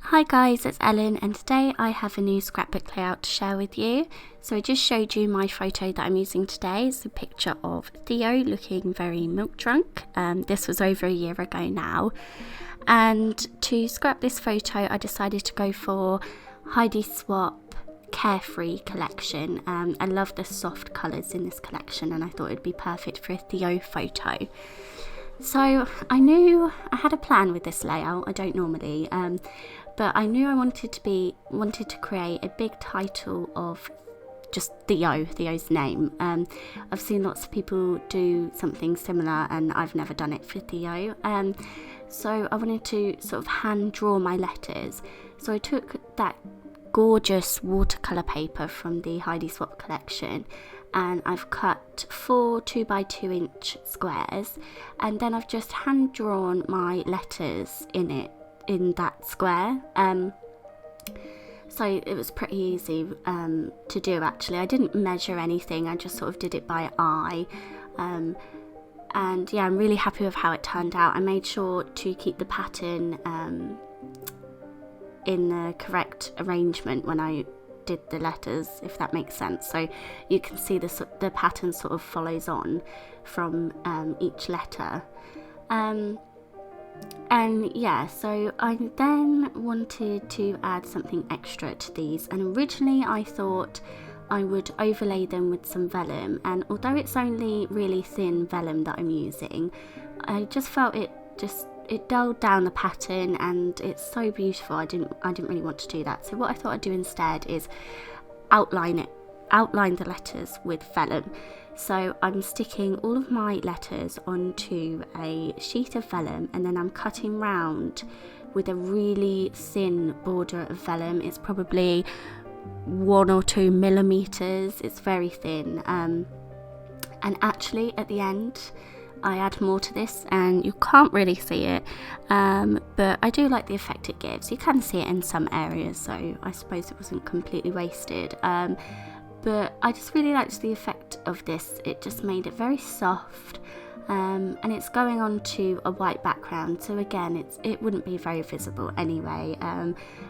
Hi guys, it's Ellen, and today I have a new scrapbook layout to share with you. So I just showed you my photo that I'm using today. It's a picture of Theo looking very milk drunk. This was over a year ago now. And to scrap this photo, I decided to go for Heidi Swap Carefree collection. I love the soft colours in this collection, and I thought it'd be perfect for a Theo photo. So I knew I had a plan with this layout. I don't normally, but I knew I wanted to create a big title of just Theo's name. I've seen lots of people do something similar, and I've never done it for Theo. So I wanted to sort of hand draw my letters. So I took that gorgeous watercolour paper from the Heidi Swap collection, and I've cut 4 2x2 inch squares, and then I've just hand drawn my letters in that square. So it was pretty easy to do actually. I didn't measure anything, I just sort of did it by eye. And yeah, I'm really happy with how it turned out. I made sure to keep the pattern in the correct arrangement when I did the letters, if that makes sense. So you can see the pattern sort of follows on from each letter. And yeah, so I then wanted to add something extra to these, and originally I thought I would overlay them with some vellum, and although it's only really thin vellum that I'm using, I just felt it dulled down the pattern, and it's so beautiful. I didn't really want to do that. So what I thought I'd do instead is outline the letters with vellum. So I'm sticking all of my letters onto a sheet of vellum, and then I'm cutting round with a really thin border of vellum. It's probably 1 or 2 millimeters. It's very thin. And actually at the end I add more to this, and you can't really see it, but I do like the effect it gives. You can see it in some areas, so I suppose it wasn't completely wasted. But I just really liked the effect of this. It just made it very soft, and it's going on to a white background, so again it wouldn't be very visible anyway,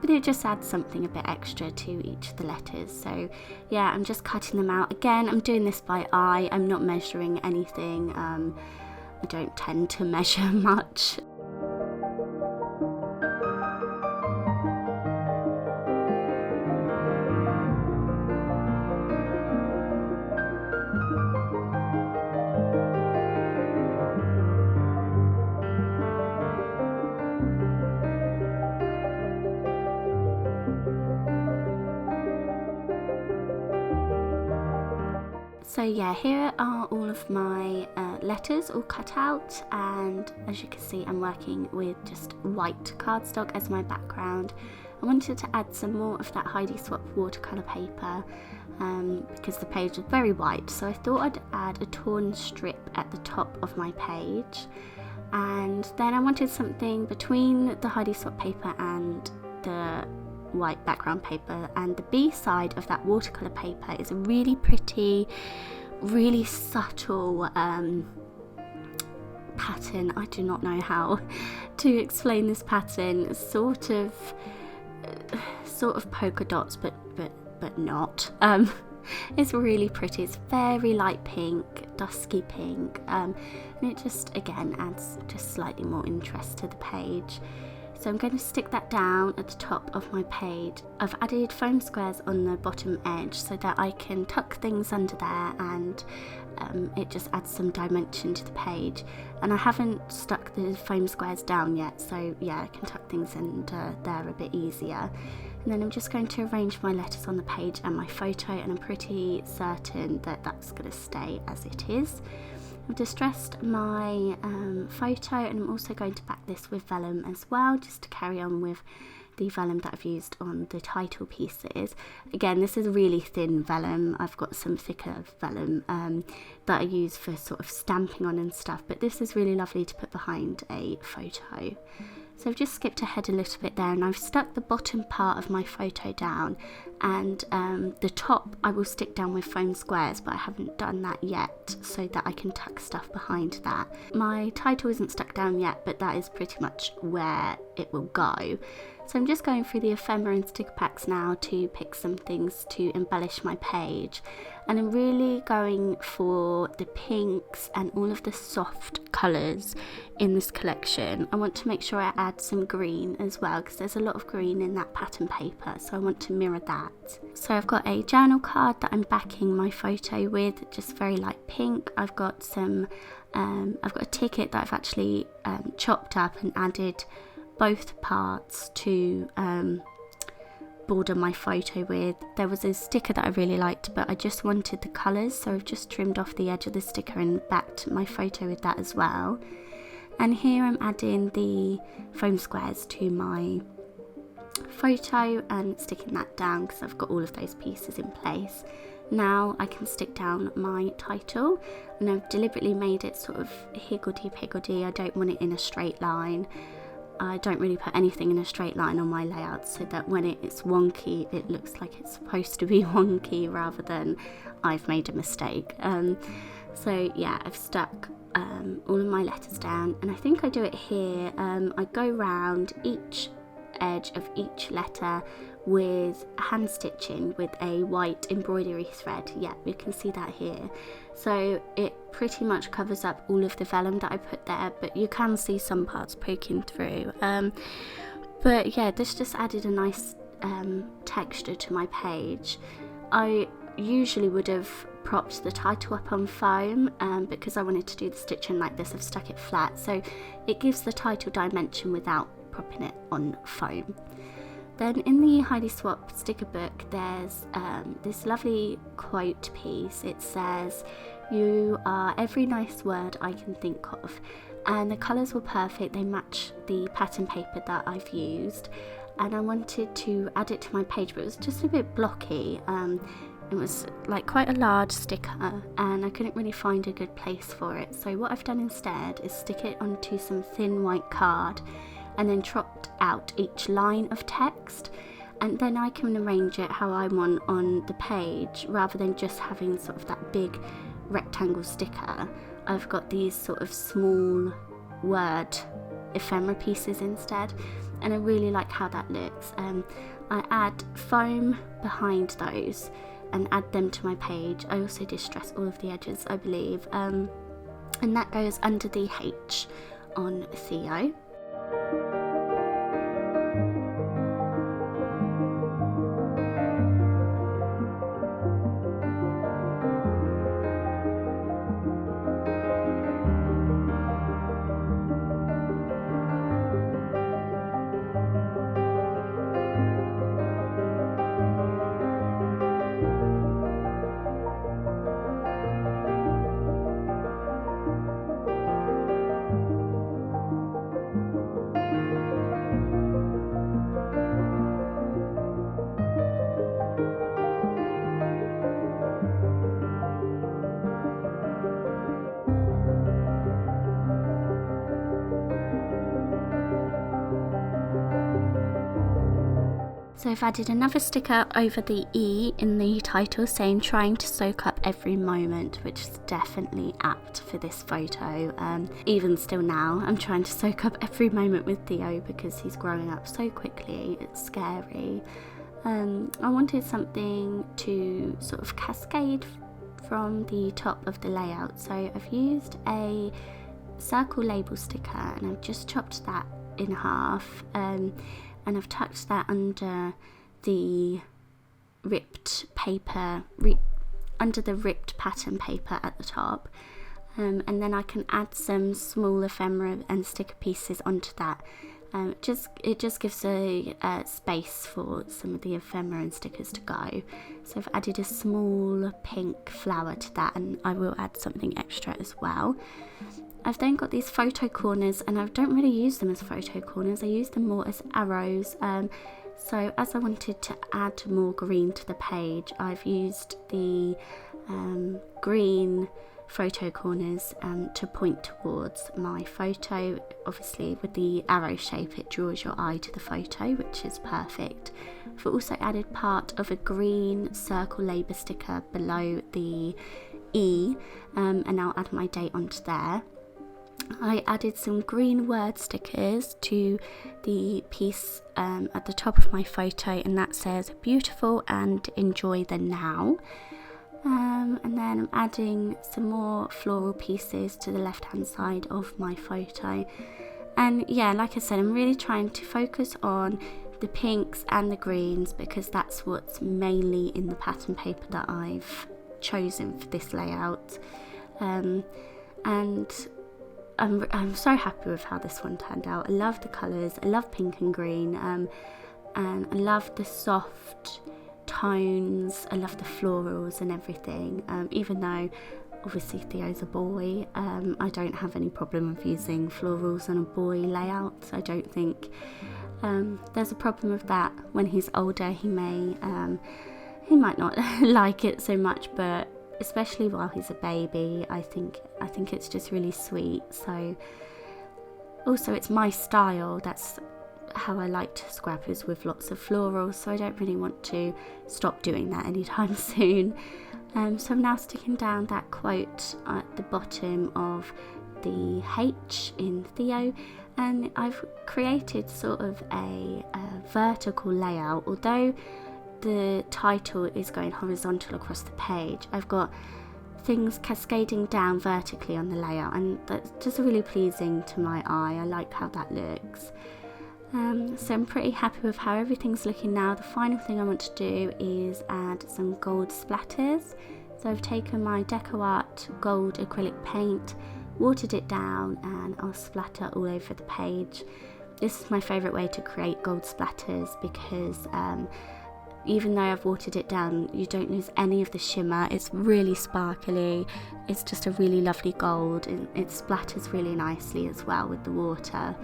but it just adds something a bit extra to each of the letters. So yeah, I'm just cutting them out. Again, I'm doing this by eye. I'm not measuring anything. I don't tend to measure much. So yeah, here are all of my letters all cut out, and as you can see I'm working with just white cardstock as my background. I wanted to add some more of that Heidi Swap watercolour paper because the page was very white, so I thought I'd add a torn strip at the top of my page, and then I wanted something between the Heidi Swap paper and the white background paper, and the B side of that watercolour paper is a really pretty, really subtle pattern. I do not know how to explain this pattern. It's sort of polka dots, but not. It's really pretty. It's very light pink, dusky pink, and it just again adds just slightly more interest to the page. So I'm going to stick that down at the top of my page. I've added foam squares on the bottom edge so that I can tuck things under there, and it just adds some dimension to the page. And I haven't stuck the foam squares down yet, so yeah, I can tuck things under there a bit easier. And then I'm just going to arrange my letters on the page and my photo, and I'm pretty certain that that's going to stay as it is. I've distressed my photo, and I'm also going to back this with vellum as well, just to carry on with the vellum that I've used on the title pieces. Again, this is really thin vellum. I've got some thicker vellum that I use for sort of stamping on and stuff, but this is really lovely to put behind a photo. So I've just skipped ahead a little bit there, and I've stuck the bottom part of my photo down and the top I will stick down with foam squares, but I haven't done that yet so that I can tuck stuff behind that. My title isn't stuck down yet, but that is pretty much where it will go. So I'm just going through the ephemera and sticker packs now to pick some things to embellish my page, and I'm really going for the pinks and all of the soft colours in this collection. I want to make sure I add some green as well, because there's a lot of green in that pattern paper, so I want to mirror that. So I've got a journal card that I'm backing my photo with, just very light pink. I've got some I've got a ticket that I've actually chopped up and added both parts to border my photo with. There was a sticker that I really liked, but I just wanted the colours, so I've just trimmed off the edge of the sticker and backed my photo with that as well. And here I'm adding the foam squares to my photo and sticking that down because I've got all of those pieces in place. Now I can stick down my title, and I've deliberately made it sort of higgledy-piggledy. I don't want it in a straight line. I don't really put anything in a straight line on my layout, so that when it's wonky, it looks like it's supposed to be wonky rather than I've made a mistake. So yeah, I've stuck all of my letters down, and I think I do it here. I go round each edge of each letter with hand stitching with a white embroidery thread. Yeah, you can see that here. So it pretty much covers up all of the vellum that I put there, but you can see some parts poking through. But yeah, this just added a nice texture to my page. I usually would have propped the title up on foam, because I wanted to do the stitching like this, I've stuck it flat, so it gives the title dimension without propping it on foam. Then in the Heidi Swap sticker book, there's this lovely quote piece. It says, "You are every nice word I can think of," and the colours were perfect. They match the pattern paper that I've used, and I wanted to add it to my page, but it was just a bit blocky. It was like quite a large sticker, and I couldn't really find a good place for it. So what I've done instead is stick it onto some thin white card, and then chopped out each line of text, and then I can arrange it how I want on the page rather than just having sort of that big rectangle sticker. I've got these sort of small word ephemera pieces instead, and I really like how that looks. I add foam behind those and add them to my page. I also distress all of the edges, I believe, and that goes under the H on Theo. So I've added another sticker over the E in the title saying "trying to soak up every moment," which is definitely apt for this photo. Even still now, I'm trying to soak up every moment with Theo because he's growing up so quickly, it's scary. I wanted something to sort of cascade from the top of the layout, so I've used a circle label sticker and I've just chopped that in half, and I've tucked that under the ripped paper, under the ripped pattern paper at the top, and then I can add some small ephemera and sticker pieces onto that. It just gives a space for some of the ephemera and stickers to go. So I've added a small pink flower to that, and I will add something extra as well. I've then got these photo corners, and I don't really use them as photo corners, I use them more as arrows. So as I wanted to add more green to the page, I've used the green photo corners to point towards my photo. Obviously with the arrow shape it draws your eye to the photo, which is perfect. I've also added part of a green circle label sticker below the E, and I'll add my date onto there. I added some green word stickers to the piece at the top of my photo, and that says beautiful and enjoy the now. And then I'm adding some more floral pieces to the left hand side of my photo. And yeah, like I said, I'm really trying to focus on the pinks and the greens because that's what's mainly in the pattern paper that I've chosen for this layout. And I'm so happy with how this one turned out. I love the colours, I love pink and green, and I love the soft tones, I love the florals and everything. Even though obviously Theo's a boy, I don't have any problem with using florals on a boy layout. I don't think there's a problem with that. When he's older he might not like it so much, but especially while he's a baby, I think it's just really sweet. So also it's my style, that's how I like to scrap, is with lots of florals, so I don't really want to stop doing that anytime soon. So I'm now sticking down that quote at the bottom of the H in Theo, and I've created sort of a vertical layout. Although the title is going horizontal across the page, I've got things cascading down vertically on the layout, and that's just really pleasing to my eye. I like how that looks. So I'm pretty happy with how everything's looking now. The final thing I want to do is add some gold splatters. So I've taken my DecoArt gold acrylic paint, watered it down, and I'll splatter all over the page. This is my favourite way to create gold splatters because even though I've watered it down, you don't lose any of the shimmer. It's really sparkly, it's just a really lovely gold, and it splatters really nicely as well with the water.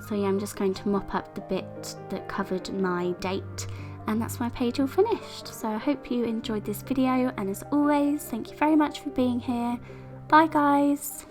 So yeah, I'm just going to mop up the bit that covered my date, and that's my page all finished. So I hope you enjoyed this video, and as always, thank you very much for being here. Bye guys!